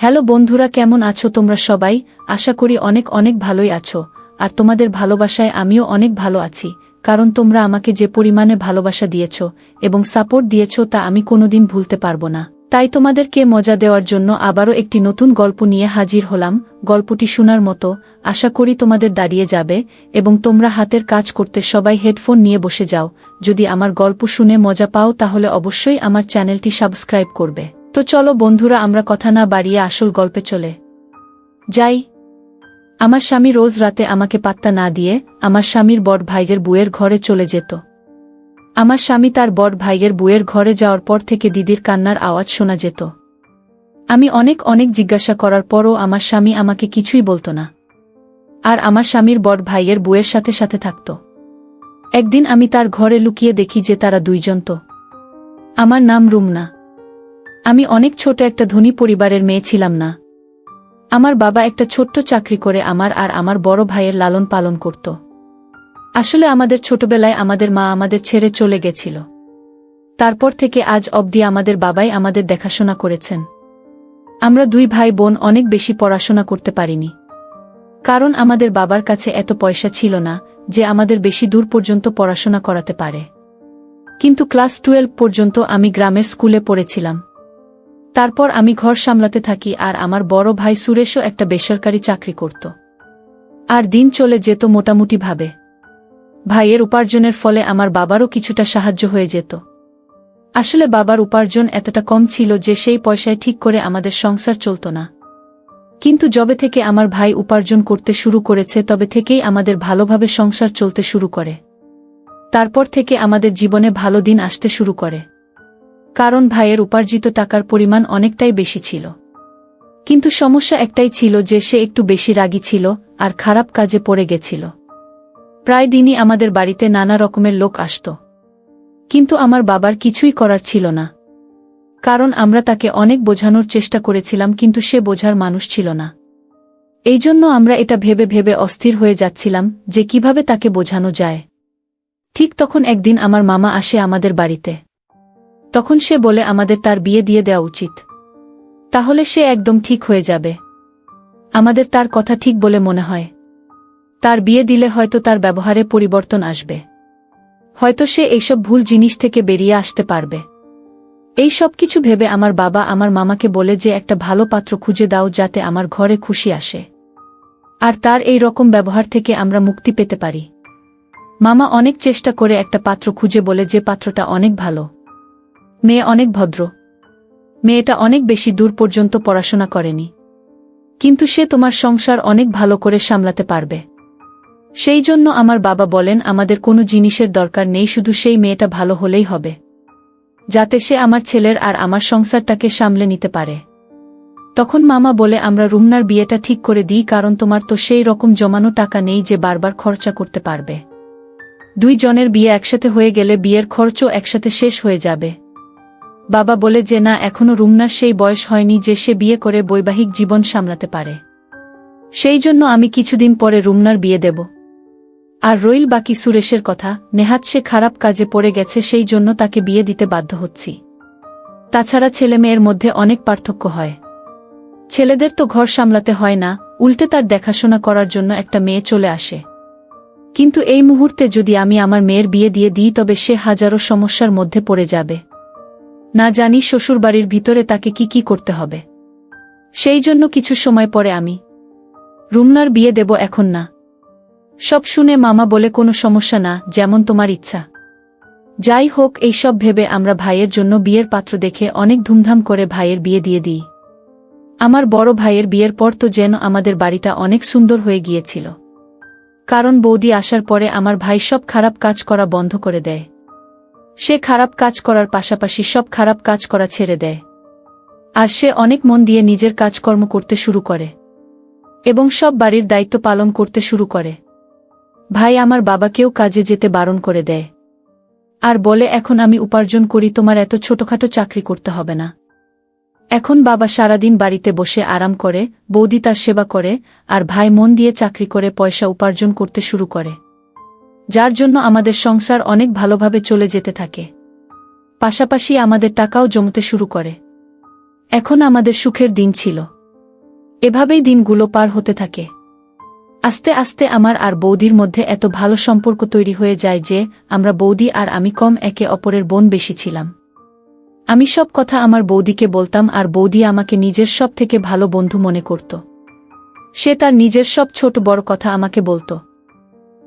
Hello বন্ধুরা, কেমন আছো তোমরা সবাই? আশা করি অনেক অনেক ভালোই আছো। আর তোমাদের ভালোবাসায় আমিও অনেক ভালো আছি, কারণ তোমরা আমাকে যে পরিমাণে ভালোবাসা দিয়েছ এবং সাপোর্ট দিয়েছ তা আমি কোনোদিন ভুলতে পারবো না। তাই তোমাদেরকে মজা দেওয়ার জন্য আবারও একটি নতুন গল্প নিয়ে হাজির হলাম। গল্পটি শোনার মতো, আশা করি তোমাদের দাঁড়িয়ে যাবে এবং তোমরা হাতের কাজ করতে সবাই হেডফোন নিয়ে বসে যাও। যদি আমার গল্প শুনে মজা পাও তাহলে অবশ্যই আমার চ্যানেলটি সাবস্ক্রাইব করবে। তো চলো বন্ধুরা, আমরা কথা না বাড়িয়ে আসল গল্পে চলে যাই। আমার স্বামী রোজ রাতে আমাকে পাত্তা না দিয়ে আমার স্বামীর বড় ভাইয়ের বুয়ের ঘরে চলে যেত। আমার স্বামী তার বড় ভাইয়ের বুয়ের ঘরে যাওয়ার পর থেকে দিদির কান্নার আওয়াজ শোনা যেত। আমি অনেক অনেক জিজ্ঞাসা করার পরও আমার স্বামী আমাকে কিছুই বলতো না, আর আমার স্বামীর বড় ভাইয়ের বুয়ের সাথে সাথে থাকত। একদিন আমি তার ঘরে লুকিয়ে দেখি যে তারা দুইজন তো। আমার নাম রুমনা। আমি অনেক ছোট একটা ধনী পরিবারের মেয়ে ছিলাম না। আমার বাবা একটা ছোট্ট চাকরি করে আমার আর আমার বড় ভাইয়ের লালন পালন করত। আসলে আমাদের ছোটবেলায় আমাদের মা আমাদের ছেড়ে চলে গেছিল। তারপর থেকে আজ অবধি আমাদের বাবাই আমাদের দেখাশোনা করেছেন। আমরা দুই ভাই বোন অনেক বেশি পড়াশোনা করতে পারিনি, কারণ আমাদের বাবার কাছে এত পয়সা ছিল না যে আমাদের বেশি দূর পর্যন্ত পড়াশোনা করাতে পারে। কিন্তু ক্লাস 12 পর্যন্ত আমি গ্রামের স্কুলে পড়েছিলাম। তারপর আমি ঘর সামলাতে থাকি আর আমার বড় ভাই সুরেশও একটা বেসরকারি চাকরি করত। আর দিন চলে যেত মোটামুটি ভাবে। ভাইয়ের উপার্জনের ফলে আমার বাবারও কিছুটা সাহায্য হয়ে যেত। আসলে বাবার উপার্জন এতটা কম ছিল যে সেই পয়সায় ঠিক করে আমাদের সংসার চলত না। কিন্তু যবে থেকে আমার ভাই উপার্জন করতে শুরু করেছে তবে থেকেই আমাদের ভালোভাবে সংসার চলতে শুরু করে। তারপর থেকে আমাদের জীবনে ভালো দিন আসতে শুরু করে, কারণ ভাইয়ের উপার্জিত টাকার পরিমাণ অনেকটাই বেশি ছিল। কিন্তু সমস্যা একটাই ছিল যে সে একটু বেশি রাগী ছিল আর খারাপ কাজে পড়ে গেছিল। প্রায় দিনই আমাদের বাড়িতে নানা রকমের লোক আসত, কিন্তু আমার বাবার কিছুই করার ছিল না, কারণ আমরা তাকে অনেক বোঝানোর চেষ্টা করেছিলাম কিন্তু সে বোঝার মানুষ ছিল না। এই জন্য আমরা এটা ভেবে ভেবে অস্থির হয়ে যাচ্ছিলাম যে কিভাবে তাকে বোঝানো যায়। ঠিক তখন একদিন আমার মামা আসে আমাদের বাড়িতে। তখন সে বলে আমাদের তার বিয়ে দিয়ে দেওয়া উচিত, তাহলে সে একদম ঠিক হয়ে যাবে। আমাদের তার কথা ঠিক বলে মনে হয়। তার বিয়ে দিলে হয়তো তার ব্যবহারে পরিবর্তন আসবে, হয়তো সে এইসব ভুল জিনিস থেকে বেরিয়ে আসতে পারবে। এই সব কিছু ভেবে আমার বাবা আমার মামাকে বলে যে একটা ভালো পাত্র খুঁজে দাও যাতে আমার ঘরে খুশি আসে, আর তার এই রকম ব্যবহার থেকে আমরা মুক্তি পেতে পারি। মামা অনেক চেষ্টা করে একটা পাত্র খুঁজে বলে যে পাত্রটা অনেক ভালো, মেয়ে অনেক ভদ্র, মেয়েটা অনেক বেশি দূর পর্যন্ত পড়াশোনা করেনি, কিন্তু সে তোমার সংসার অনেক ভালো করে সামলাতে পারবে। সেই জন্য আমার বাবা বলেন আমাদের কোনো জিনিসের দরকার নেই, শুধু সেই মেয়েটা ভালো হলেই হবে, যাতে সে আমার ছেলের আর আমার সংসারটাকে সামলে নিতে পারে। তখন মামা বলে আমরা রুমনার বিয়েটা ঠিক করে দিই, কারণ তোমার তো সেই রকম জমানো টাকা নেই যে বারবার খরচা করতে পারবে। দুই জনের বিয়ে একসাথে হয়ে গেলে বিয়ের খরচও একসাথে শেষ হয়ে যাবে। বাবা বলে যে না, এখনো রুমনার সেই বয়স হয়নি যে সে বিয়ে করে বৈবাহিক জীবন সামলাতে পারে। সেই জন্য আমি কিছুদিন পরে রুমনার বিয়ে দেব। আর রইল বাকি সুরেশের কথা, নেহাত সে খারাপ কাজে পড়ে গেছে, সেই জন্য তাকে বিয়ে দিতে বাধ্য হচ্ছি। তাছাড়া ছেলে মেয়ের মধ্যে অনেক পার্থক্য হয়। ছেলেদের তো ঘর সামলাতে হয় না, উল্টে তার দেখাশোনা করার জন্য একটা মেয়ে চলে আসে। কিন্তু এই মুহূর্তে যদি আমি আমার মেয়ের বিয়ে দিয়ে দিই তবে সে হাজারো সমস্যার মধ্যে পড়ে যাবে। না জানি শ্বশুরবাড়ির ভিতরে তাকে কি কি করতে হবে। সেই জন্য কিছু সময় পরে আমি রুমনার বিয়ে দেব, এখন না। সব শুনে মামা বলে কোনো সমস্যা না, যেমন তোমার ইচ্ছা। যাই হোক, এই সব ভেবে আমরা ভাইয়ের জন্য বিয়ের পাত্র দেখে অনেক ধুমধাম করে ভাইয়ের বিয়ে দিয়ে দিই। আমার বড় ভাইয়ের বিয়ের পর তো যেন আমাদের বাড়িটা অনেক সুন্দর হয়ে গিয়েছিল, কারণ বৌদি আসার পরে আমার ভাই সব খারাপ কাজ করা বন্ধ করে দেয়। সে খারাপ কাজ করার পাশাপাশি সব খারাপ কাজ করা ছেড়ে দেয়, আর সে অনেক মন দিয়ে নিজের কাজকর্ম করতে শুরু করে এবং সব বাড়ির দায়িত্ব পালন করতে শুরু করে। ভাই আমার বাবাকেও কাজে যেতে বারণ করে দেয় আর বলে এখন আমি উপার্জন করি, তোমার এত ছোটখাটো চাকরি করতে হবে না। এখন বাবা সারাদিন বাড়িতে বসে আরাম করে, বৌদি তার সেবা করে, আর ভাই মন দিয়ে চাকরি করে পয়সা উপার্জন করতে শুরু করে, যার জন্য আমাদের সংসার অনেক ভালোভাবে চলে যেতে থাকে। পাশাপাশি আমাদের টাকাও জমতে শুরু করে। এখন আমাদের সুখের দিন ছিল। এভাবেই দিনগুলো পার হতে থাকে। আস্তে আস্তে আমার আর বৌদির মধ্যে এত ভালো সম্পর্ক তৈরি হয়ে যায় যে আমরা বৌদি আর আমি কম একে অপরের বোন বেশি ছিলাম। আমি সব কথা আমার বৌদিকে বলতাম আর বৌদি আমাকে নিজের সব থেকে ভালো বন্ধু মনে করত। সে তার নিজের সব ছোট বড় কথা আমাকে বলত।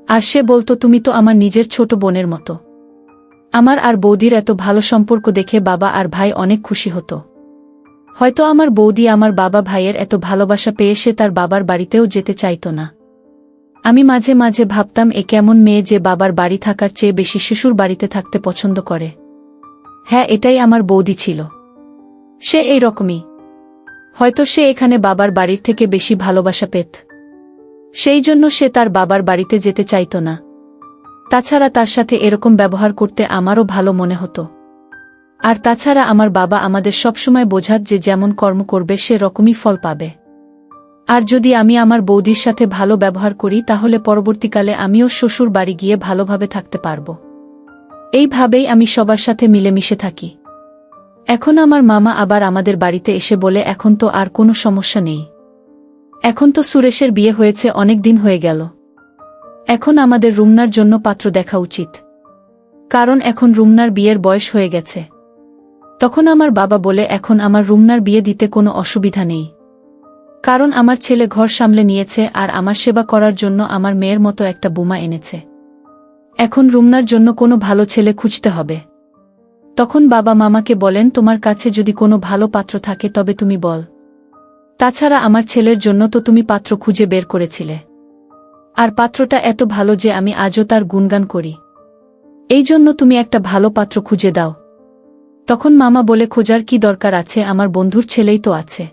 আর সে বলত, তুমি তো আমার নিজের ছোট বোনের মতো। আমার আর বৌদির এত ভালো সম্পর্ক দেখে বাবা আর ভাই অনেক খুশি হতো। হয়তো আমার বৌদি আমার বাবা ভাইয়ের এত ভালোবাসা পেয়ে সে তার বাবার বাড়িতেও যেতে চাইত না। আমি মাঝে মাঝে ভাবতাম, এ কেমন মেয়ে যে বাবার বাড়ি থাকার চেয়ে বেশি শ্বশুর বাড়িতে থাকতে পছন্দ করে। হ্যাঁ, এটাই আমার বৌদি ছিল। সে এই রকমই। হয়তো সে এখানে বাবার বাড়ির থেকে বেশি ভালোবাসা পেত, সেই জন্য সে তার বাবার বাড়িতে যেতে চাইত না। তাছাড়া তার সাথে এরকম ব্যবহার করতে আমারও ভালো মনে হতো। আর তাছাড়া আমার বাবা আমাদের সবসময় বোঝাত যে যেমন কর্ম করবে সে রকমই ফল পাবে। আর যদি আমি আমার বৌদির সাথে ভালো ব্যবহার করি তাহলে পরবর্তীকালে আমিও শ্বশুর বাড়ি গিয়ে ভালোভাবে থাকতে পারব। এইভাবেই আমি সবার সাথে মিলেমিশে থাকি। এখন আমার মামা আবার আমাদের বাড়িতে এসে বলে, এখন তো আর কোনো সমস্যা নেই। এখন তো সুরেশের বিয়ে হয়েছে, অনেক দিন হয়ে গেল। এখন আমাদের রুমনার জন্য পাত্র দেখা উচিত, কারণ এখন রুমনার বিয়ের বয়স হয়ে গেছে। তখন আমার বাবা বলে, এখন আমার রুমনার বিয়ে দিতে কোনো অসুবিধা নেই, কারণ আমার ছেলে ঘর সামলে নিয়েছে আর আমার সেবা করার জন্য আমার মেয়ের মতো একটা বোমা এনেছে। এখন রুমনার জন্য কোনো ভালো ছেলে খুঁজতে হবে। তখন বাবা মামাকে বলেন, তোমার কাছে যদি কোনো ভালো পাত্র থাকে তবে তুমি বল। তাছাড়া আমার ছেলের জন্য তো তুমি পাত্র খুঁজে বের করেছিলে, আর পাত্রটা এত ভালো যে আমি আজও তার গুণগান করি। এই জন্য তুমি একটা ভালো পাত্র খুঁজে দাও। তখন মামা বলে, খোঁজার কি দরকার আছে, আমার বন্ধুর ছেলেই তো আছে।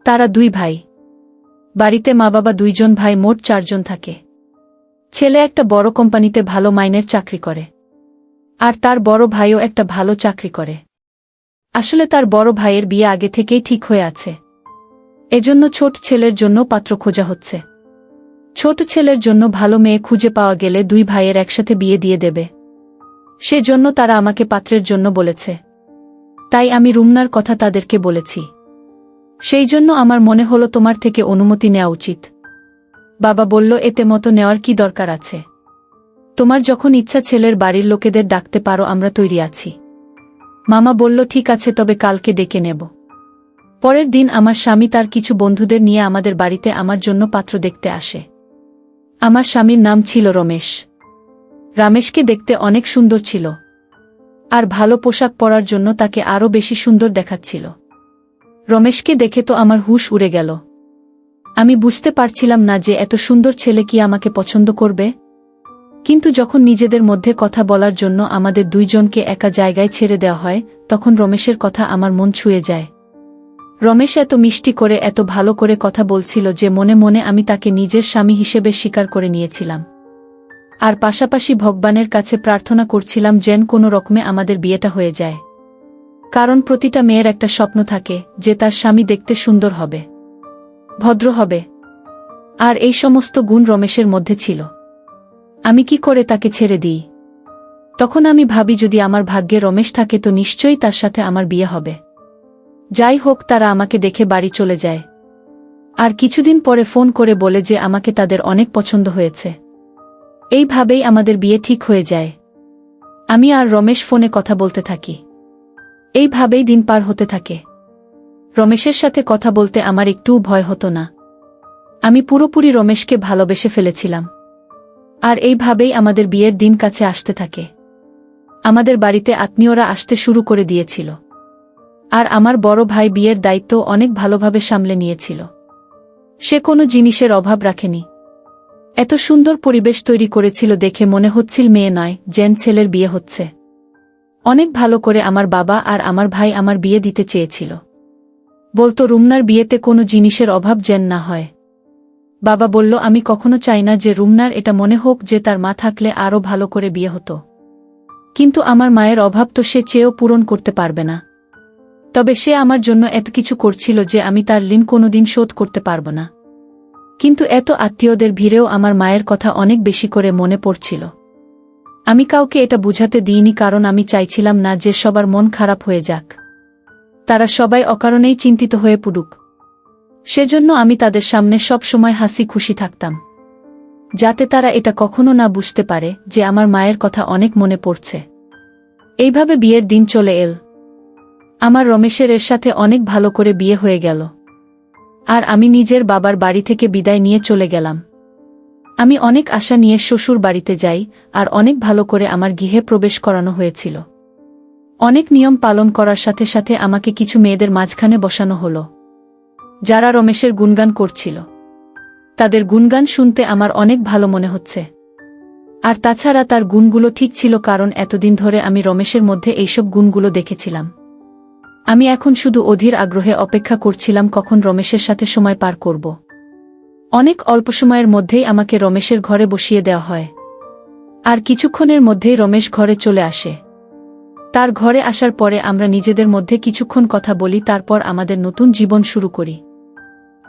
তারা 2 ভাই। বাড়িতে মা বাবা 2 জন ভাই, মোট 4 জন থাকে। ছেলে একটা বড় কোম্পানিতে ভালো মাইনের চাকরি করে, আর তার বড় ভাইও একটা ভালো চাকরি করে। আসলে তার বড় ভাইয়ের বিয়ে আগে থেকেই ঠিক হয়ে আছে। এজন্য ছোট ছেলের জন্য পাত্র খোঁজা হচ্ছে। ছোট ছেলের জন্য ভালো মেয়ে খুঁজে পাওয়া গেলে 2 ভাইয়ের একসাথে বিয়ে দিয়ে দেবে। সেজন্য তারা আমাকে পাত্রের জন্য বলেছে। তাই আমি রুমনার কথা তাদেরকে বলেছি। সেই জন্য আমার মনে হলো তোমার থেকে অনুমতি নেওয়া উচিত। বাবা বলল, এতে মতো নেওয়ার কি দরকার আছে? তোমার যখন ইচ্ছা ছেলের বাড়ির লোকেদের ডাকতে পারো, আমরা তৈরি আছি। মামা বলল, ঠিক আছে, তবে কালকে ডেকে নেব। পরের দিন আমার স্বামী তার কিছু বন্ধুদের নিয়ে আমাদের বাড়িতে আমার জন্য পাত্র দেখতে আসে। আমার স্বামীর নাম ছিল রমেশ। রমেশকে দেখতে অনেক সুন্দর ছিল, আর ভালো পোশাক পরার জন্য তাকে আরও বেশি সুন্দর দেখাচ্ছিল। রমেশকে দেখে তো আমার হুঁশ উড়ে গেল। আমি বুঝতে পারছিলাম না যে এত সুন্দর ছেলে কি আমাকে পছন্দ করবে। কিন্তু যখন নিজেদের মধ্যে কথা বলার জন্য আমাদের 2 জনকে একা জায়গায় ছেড়ে দেওয়া হয়, তখন রমেশের কথা আমার মন ছুঁয়ে যায়। রমেশ এত মিষ্টি করে, এত ভালো করে কথা বলছিল যে মনে মনে আমি তাকে নিজের স্বামী হিসেবে স্বীকার করে নিয়েছিলাম। আর পাশাপাশি ভগবানের কাছে প্রার্থনা করছিলাম যেন কোনো রকমে আমাদের বিয়েটা হয়ে যায়। কারণ প্রতিটা মেয়ের একটা স্বপ্ন থাকে যে তার স্বামী দেখতে সুন্দর হবে, ভদ্র হবে। আর এই সমস্ত গুণ রমেশের মধ্যে ছিল। আমি কি করে তাকে ছেড়ে দিই? তখন আমি ভাবি, যদি আমার ভাগ্যে রমেশ থাকে তো নিশ্চয়ই তার সাথে আমার বিয়ে হবে। যাই হোক, তারা আমাকে দেখে বাড়ি চলে যায়। আর কিছুদিন পরে ফোন করে বলে যে আমাকে তাদের অনেক পছন্দ হয়েছে। এইভাবেই আমাদের বিয়ে ঠিক হয়ে যায়। আমি আর রমেশ ফোনে কথা বলতে থাকি। এইভাবেই দিন পার হতে থাকে। রমেশের সাথে কথা বলতে আমার একটুও ভয় হতো না। আমি পুরোপুরি রমেশকে ভালোবেসে ফেলেছিলাম। আর এইভাবেই আমাদের বিয়ের দিন কাছে আসতে থাকে। আমাদের বাড়িতে আত্মীয়রা আসতে শুরু করে দিয়েছিল। আর আমার বড় ভাই বিয়ের দায়িত্ব অনেক ভালোভাবে সামলে নিয়েছিল। সে কোনো জিনিসের অভাব রাখেনি। এত সুন্দর পরিবেশ তৈরি করেছিল দেখে মনে হচ্ছিল মেয়ে নয়, যেন ছেলের বিয়ে হচ্ছে। অনেক ভালো করে আমার বাবা আর আমার ভাই আমার বিয়ে দিতে চেয়েছিল। বলতো, রুমনার বিয়েতে কোনো জিনিসের অভাব যেন না হয়। বাবা বলল, আমি কখনো চাই না যে রুমনার এটা মনে হোক যে তার মা থাকলে আরও ভালো করে বিয়ে হতো। কিন্তু আমার মায়ের অভাব তো সে চেয়েও পূরণ করতে পারবে না। তবে সে আমার জন্য এত কিছু করছিল যে আমি তার ঋণ কোনোদিন শোধ করতে পারব না। কিন্তু এত আত্মীয়দের ভিড়েও আমার মায়ের কথা অনেক বেশি করে মনে পড়ছিল। আমি কাউকে এটা বুঝাতে দিইনি, কারণ আমি চাইছিলাম না যে সবার মন খারাপ হয়ে যাক। তারা সবাই অকারণেই চিন্তিত হয়ে পড়ুক। সেজন্য আমি তাদের সামনে সব সময় হাসি খুশি থাকতাম, যাতে তারা এটা কখনো না বুঝতে পারে যে আমার মায়ের কথা অনেক মনে পড়ছে। এইভাবে বিয়ের দিন চলে এল। আমার রমেশের এর সাথে অনেক ভালো করে বিয়ে হয়ে গেল, আর আমি নিজের বাবার বাড়ি থেকে বিদায় নিয়ে চলে গেলাম। আমি অনেক আশা নিয়ে শ্বশুর বাড়িতে যাই, আর অনেক ভালো করে আমার গৃহে প্রবেশ করানো হয়েছিল। অনেক নিয়ম পালন করার সাথে সাথে আমাকে কিছু মেয়েদের মাঝখানে বসানো হলো, যারা রমেশের গুণগান করছিল। তাদের গুণগান শুনতে আমার অনেক ভালো মনে হচ্ছে। আর তাছাড়া তার গুণগুলো ঠিক ছিল, কারণ এতদিন ধরে আমি রমেশের মধ্যে এইসব গুণগুলো দেখেছিলাম। আমি এখন শুধু অধীর আগ্রহে অপেক্ষা করছিলাম কখন রমেশের সাথে সময় পার করব। অনেক অল্প সময়ের মধ্যেই আমাকে রমেশের ঘরে বসিয়ে দেওয়া হয়, আর কিছুক্ষণের মধ্যেই রমেশ ঘরে চলে আসে। তার ঘরে আসার পরে আমরা নিজেদের মধ্যে কিছুক্ষণ কথা বলি, তারপর আমাদের নতুন জীবন শুরু করি।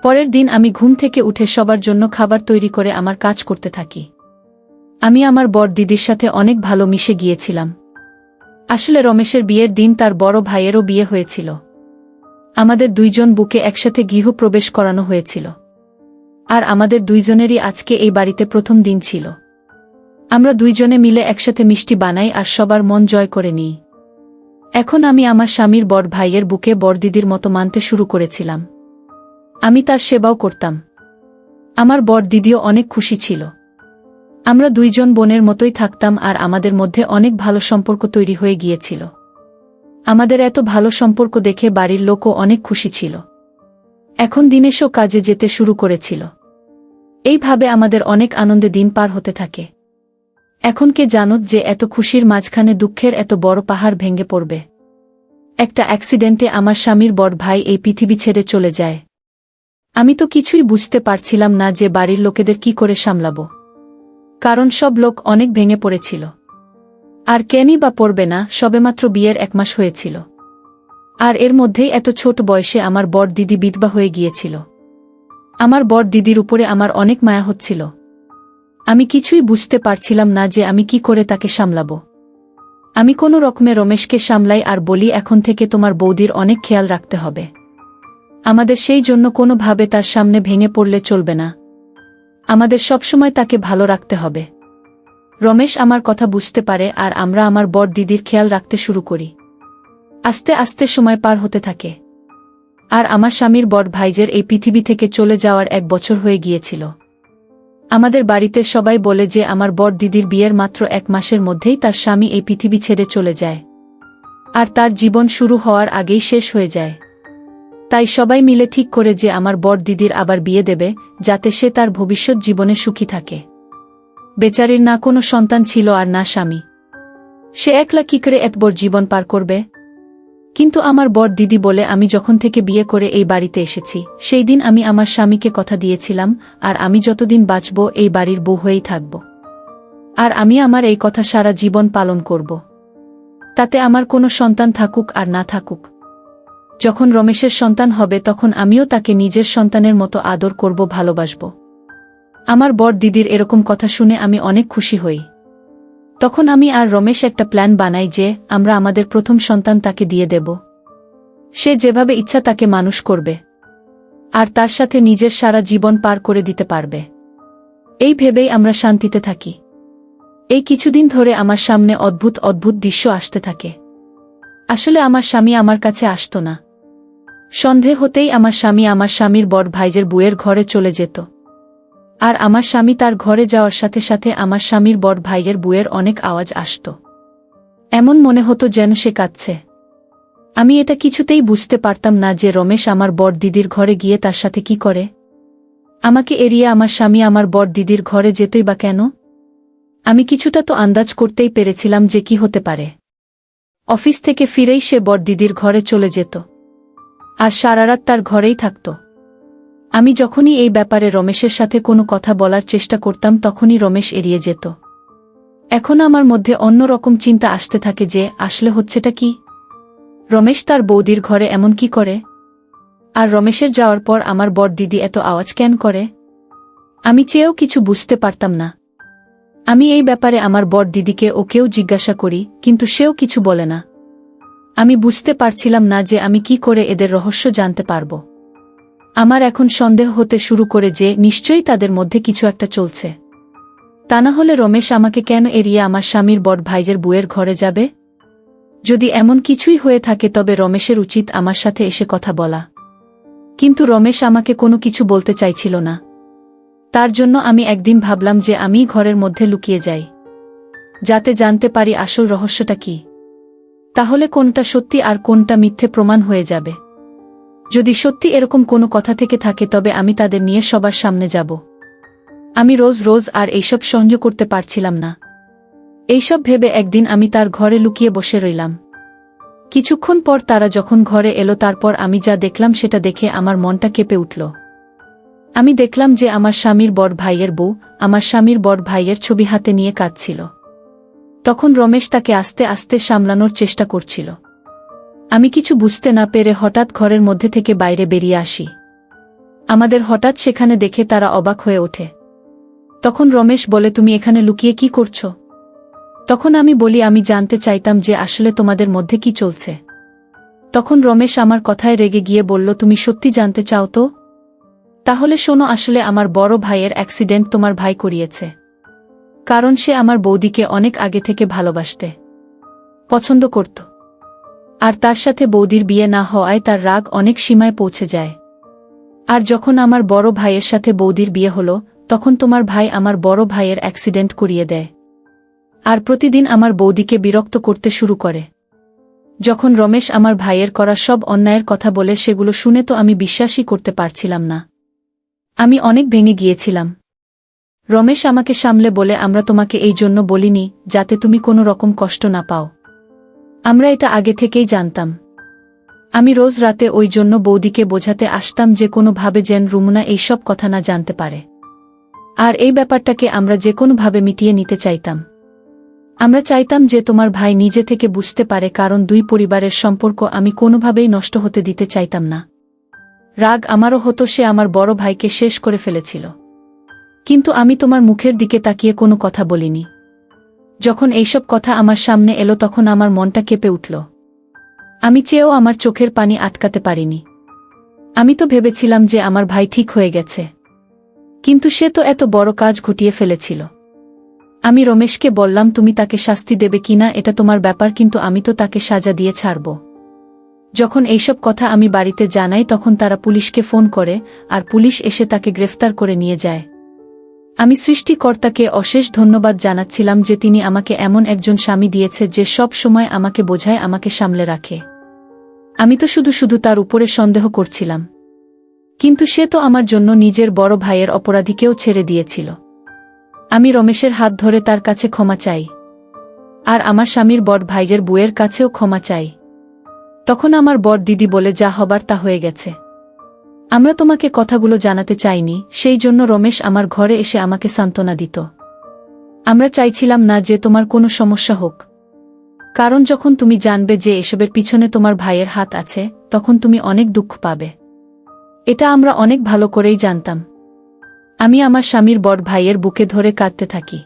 পরের দিন আমি ঘুম থেকে উঠে সবার জন্য খাবার তৈরি করে আমার কাজ করতে থাকি। আমি আমার বড় দিদির সাথে অনেক ভালো মিশে গিয়েছিলাম। আসলে রমেশের বিয়ের দিন তার বড় ভাইয়েরও বিয়ে হয়েছিল। আমাদের দুইজন বুকে একসাথে গৃহপ্রবেশ করানো হয়েছিল, আর আমাদের দুইজনেরই আজকে এই বাড়িতে প্রথম দিন ছিল। আমরা দুইজনে মিলে একসাথে মিষ্টি বানাই আর সবার মন জয় করে নিই। এখন আমি আমার স্বামীর বড় ভাইয়ের বুকে বড় দিদির মতো মানতে শুরু করেছিলাম। আমি তার সেবাও করতাম। আমার বড় দিদিও অনেক খুশি ছিল। আমরা দুইজন বোনের মতোই থাকতাম, আর আমাদের মধ্যে অনেক ভালো সম্পর্ক তৈরি হয়ে গিয়েছিল। আমাদের এত ভালো সম্পর্ক দেখে বাড়ির লোকও অনেক খুশি ছিল। এখন দিনেশও কাজে যেতে শুরু করেছিল। এইভাবে আমাদের অনেক আনন্দে দিন পার হতে থাকে। এখন কে জানত যে এত খুশির মাঝখানে দুঃখের এত বড় পাহাড় ভেঙে পড়বে। একটা অ্যাক্সিডেন্টে আমার স্বামীর বড় ভাই এই পৃথিবী ছেড়ে চলে যায়। আমি তো কিছুই বুঝতে পারছিলাম না যে বাড়ির লোকেদের কি করে সামলাবো, কারণ সব লোক অনেক ভেঙে পড়েছিল। আর কেনই বা পড়বে না, সবেমাত্র বিয়ের 1 মাস হয়েছিল, আর এর মধ্যেই এত ছোট বয়সে আমার বড় দিদি বিধবা হয়ে গিয়েছিল। আমার বড় দিদির উপরে আমার অনেক মায়া হচ্ছিল। আমি কিছুই বুঝতে পারছিলাম না যে আমি কি করে তাকে সামলাবো। আমি কোনো রকমে রমেশকে সামলাই আর বলি, এখন থেকে তোমার বৌদির অনেক খেয়াল রাখতে হবে। আমাদের সেই জন্য কোনোভাবে তার সামনে ভেঙে পড়লে চলবে না। আমাদের সবসময় তাকে ভালো রাখতে হবে। রমেশ আমার কথা বুঝতে পারে, আর আমরা আমার বড় দিদির খেয়াল রাখতে শুরু করি। আস্তে আস্তে সময় পার হতে থাকে, আর আমার স্বামীর বড় ভাইজের এই পৃথিবী থেকে চলে যাওয়ার 1 বছর হয়ে গিয়েছিল। আমাদের বাড়িতে সবাই বলে যে আমার বড় দিদির বিয়ের মাত্র 1 মাসের মধ্যেই তার স্বামী এই পৃথিবী ছেড়ে চলে যায়, আর তার জীবন শুরু হওয়ার আগেই শেষ হয়ে যায়। তাই সবাই মিলে ঠিক করে যে আমার বড় দিদির আবার বিয়ে দেবে, যাতে সে তার ভবিষ্যৎ জীবনে সুখী থাকে। বেচারির না কোনো সন্তান ছিল আর না স্বামী, সে একলা কি করে এত বড় জীবন পার করবে। কিন্তু আমার বড় দিদি বলে, আমি যখন থেকে বিয়ে করে এই বাড়িতে এসেছি সেই দিন আমি আমার স্বামীকে কথা দিয়েছিলাম, আর আমি যতদিন বাঁচব এই বাড়ির বউ হয়েই থাকব, আর আমি আমার এই কথা সারা জীবন পালন করব। তাতে আমার কোনো সন্তান থাকুক আর না থাকুক। যখন রমেশের সন্তান হবে তখন আমিও তাকে নিজের সন্তানের মতো আদর করব, ভালোবাসব। আমার বড় দিদির এরকম কথা শুনে আমি অনেক খুশি হই। তখন আমি আর রমেশ একটা প্ল্যান বানাই যে আমরা আমাদের প্রথম সন্তান তাকে দিয়ে দেব। সে যেভাবে ইচ্ছা তাকে মানুষ করবে, আর তার সাথে নিজের সারা জীবন পার করে দিতে পারবে। এই ভেবেই আমরা শান্তিতে থাকি। এই কিছুদিন ধরে আমার সামনে অদ্ভুত অদ্ভুত দৃশ্য আসতে থাকে। আসলে আমার স্বামী আমার কাছে আসতো না। সন্ধে হতেই আমার স্বামী আমার স্বামীর বড় ভাইজের বুয়ের ঘরে চলে যেত, আর আমার স্বামী তার ঘরে যাওয়ার সাথে সাথে আমার স্বামীর বড় ভাইয়ের বুয়ের অনেক আওয়াজ আসত। এমন মনে হতো যেন সে কাঁদছে। আমি এটা কিছুতেই বুঝতে পারতাম না যে রমেশ আমার বড় দিদির ঘরে গিয়ে তার সাথে কি করে। আমাকে এড়িয়ে আমার স্বামী আমার বড় দিদির ঘরে যেতই বা কেন? আমি কিছুটা তো আন্দাজ করতেই পেরেছিলাম যে কি হতে পারে। অফিস থেকে ফিরেই সে বড় দিদির ঘরে চলে যেত, আর সারারাত তার ঘরেই থাকত। আমি যখনই এই ব্যাপারে রমেশের সাথে কোনো কথা বলার চেষ্টা করতাম তখনই রমেশ এড়িয়ে যেত। এখন আমার মধ্যে অন্যরকম চিন্তা আসতে থাকে যে আসলে হচ্ছেটা কি। রমেশ তার বৌদির ঘরে এমন কি করে, আর রমেশের যাওয়ার পর আমার বড় দিদি এত আওয়াজ কেন করে? আমি চেয়েও কিছু বুঝতে পারতাম না। আমি এই ব্যাপারে আমার বড় দিদিকে ওকেও জিজ্ঞাসা করি, কিন্তু সেও কিছু বলে না। আমি বুঝতে পারছিলাম না যে আমি কি করে এদের রহস্য জানতে পারব। আমার এখন সন্দেহ হতে শুরু করে যে নিশ্চয়ই তাদের মধ্যে কিছু একটা চলছে। তা না হলে রমেশ আমাকে কেন এড়িয়ে আমার স্বামীর বড় ভাইয়ের বউয়ের ঘরে যাবে? যদি এমন কিছুই হয়ে থাকে তবে রমেশের উচিত আমার সাথে এসে কথা বলা। কিন্তু রমেশ আমাকে কোনো কিছু বলতে চাইছিল না। তার জন্য আমি একদিন ভাবলাম যে আমি ঘরের মধ্যে লুকিয়ে যাই, যাতে জানতে পারি আসল রহস্যটা কি। তাহলে কোনটা সত্যি আর কোনটা মিথ্যে প্রমাণ হয়ে যাবে। যদি সত্যি এরকম কোনো কথা থেকে থাকে তবে আমি তাদের নিয়ে সবার সামনে যাব। আমি রোজ রোজ আর এইসব সহ্য করতে পারছিলাম না। এইসব ভেবে একদিন আমি তার ঘরে লুকিয়ে বসে রইলাম। কিছুক্ষণ পর তারা যখন ঘরে এলো তারপর আমি যা দেখলাম সেটা দেখে আমার মনটা কেঁপে উঠল। আমি দেখলাম যে আমার স্বামীর বড় ভাইয়ের বউ আমার স্বামীর বড় ভাইয়ের ছবি হাতে নিয়ে কাঁদছিল। তখন রমেশ তাকে আস্তে আস্তে সামলানোর চেষ্টা করছিল। আমি কিছু বুঝতে না পেরে হঠাৎ ঘরের মধ্যে থেকে বাইরে বেরিয়ে আসি। আমাদের হঠাৎ সেখানে দেখে তারা অবাক হয়ে ওঠে। তখন রমেশ বলে, তুমি এখানে লুকিয়ে কি করছো? তখন আমি বলি, আমি জানতে চাইতাম যে আসলে তোমাদের মধ্যে কি চলছে। তখন রমেশ আমার কথায় রেগে গিয়ে বলল, তুমি সত্যি জানতে চাও তো? তাহলে শোনো, আসলে আমার বড় ভাইয়ের অ্যাক্সিডেন্ট তোমার ভাই করিয়েছে। কারণ সে আমার বৌদিকে অনেক আগে থেকে ভালোবাসতে পছন্দ করত। আর তার সাথে বৌদির বিয়ে না হওয়ায় তার রাগ অনেক সীমায় পৌঁছে যায়। আর যখন আমার বড় ভাইয়ের সাথে বৌদির বিয়ে হলো তখন তোমার ভাই আমার বড় ভাইয়ের অ্যাক্সিডেন্ট করিয়ে দেয়। আর প্রতিদিন আমার বৌদিকে বিরক্ত করতে শুরু করে। যখন রমেশ আমার ভাইয়ের করা সব অন্যায়ের কথা বলে সেগুলো শুনে তো আমি বিশ্বাসই করতে পারছিলাম না। আমি অনেক ভেঙে গিয়েছিলাম। রমেশ আমাকে সামলে বলে, আমরা তোমাকে এই জন্য বলিনি যাতে তুমি কোনো রকম কষ্ট না পাও। আমরা এটা আগে থেকেই জানতাম। আমি রোজ রাতে ওই জন্য বৌদিকে বোঝাতে আসতাম যে কোনোভাবে যেন রুমনা এইসব কথা না জানতে পারে। আর এই ব্যাপারটাকে আমরা যে কোনোভাবে মিটিয়ে নিতে চাইতাম। আমরা চাইতাম যে তোমার ভাই নিজে থেকে বুঝতে পারে, কারণ দুই পরিবারের সম্পর্ক আমি কোনোভাবেই নষ্ট হতে দিতে চাইতাম না। রাগ আমারও হতো, সে আমার বড় ভাইকে শেষ করে ফেলেছিল। কিন্তু আমি তোমার মুখের দিকে তাকিয়ে কোনো কথা বলিনি। যখন এইসব কথা আমার সামনে এলো তখন আমার মনটা কেঁপে উঠল। আমি চেয়েও আমার চোখের পানি আটকাতে পারিনি। আমি তো ভেবেছিলাম যে আমার ভাই ঠিক হয়ে গেছে, কিন্তু সে তো এত বড় কাজ ঘটিয়ে ফেলেছিল। আমি রমেশকে বললাম, তুমি তাকে শাস্তি দেবে কিনা এটা তোমার ব্যাপার, কিন্তু আমি তো তাকে সাজা দিয়ে ছাড়ব। যখন এইসব কথা আমি বাড়িতে জানাই তখন তারা পুলিশকে ফোন করে, আর পুলিশ এসে তাকে গ্রেফতার করে নিয়ে যায়। আমি সৃষ্টিকর্তাকে অশেষ ধন্যবাদ জানাচ্ছিলাম যে তিনি আমাকে এমন একজন স্বামী দিয়েছে যে সব সময় আমাকে বোঝায়, আমাকে সামলে রাখে। আমি তো শুধু শুধু তার উপরে সন্দেহ করছিলাম, কিন্তু সে তো আমার জন্য নিজের বড় ভাইয়ের অপরাধীকেও ছেড়ে দিয়েছিল। আমি রমেশের হাত ধরে তার কাছে ক্ষমা চাই, আর আমার স্বামীর বড় ভাইয়ের বউয়ের কাছেও ক্ষমা চাই। তখন আমার বড় দিদি বলে, যা হবার তা হয়ে গেছে। আমরা তোমাকে কথাগুলো জানাতে চাইনি, সেই জন্য রমেশ আমার ঘরে এসে আমাকে সান্ত্বনা দিত। আমরা চাইছিলাম না যে তোমার কোনো সমস্যা হোক, কারণ যখন তুমি জানবে যে এসবের পিছনে তোমার ভাইয়ের হাত আছে তখন তুমি অনেক দুঃখ পাবে। এটা আমরা অনেক ভালো করেই জানতাম। আমি আমার স্বামীর বড় ভাইয়ের বুকে ধরে কাঁদতে থাকি।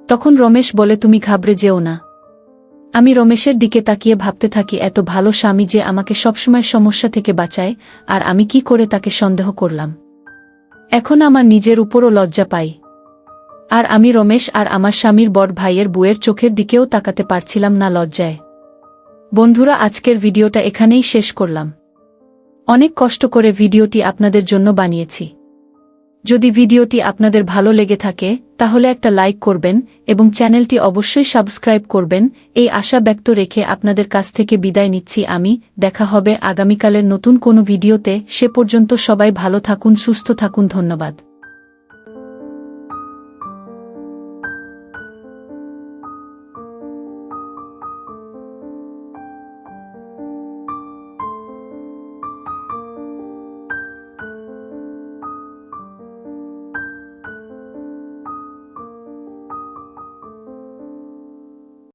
তখন রমেশ বলে, তুমি ঘাবড়ে যেও না। আমি রমেশের দিকে তাকিয়ে ভাবতে থাকি, এত ভালো স্বামী যে আমাকে সবসময় সমস্যা থেকে বাঁচায়, আর আমি কি করে তাকে সন্দেহ করলাম। এখন আমার নিজের উপরও লজ্জা পাই। আর আমি রমেশ আর আমার স্বামীর বড় ভাইয়ের বউয়ের চোখের দিকেও তাকাতে পারছিলাম না লজ্জায়। বন্ধুরা, আজকের ভিডিওটা এখানেই শেষ করলাম। অনেক কষ্ট করে ভিডিওটি আপনাদের জন্য বানিয়েছি। যদি ভিডিওটি আপনাদের ভালো লেগে থাকে তাহলে একটা লাইক করবেন এবং চ্যানেলটি অবশ্যই সাবস্ক্রাইব করবেন, এই আশা ব্যক্ত রেখে আপনাদের কাছ থেকে বিদায় নিচ্ছি আমি। দেখা হবে আগামীকালের নতুন কোনো ভিডিওতে। সে পর্যন্ত সবাই ভালো থাকুন, সুস্থ থাকুন। ধন্যবাদ।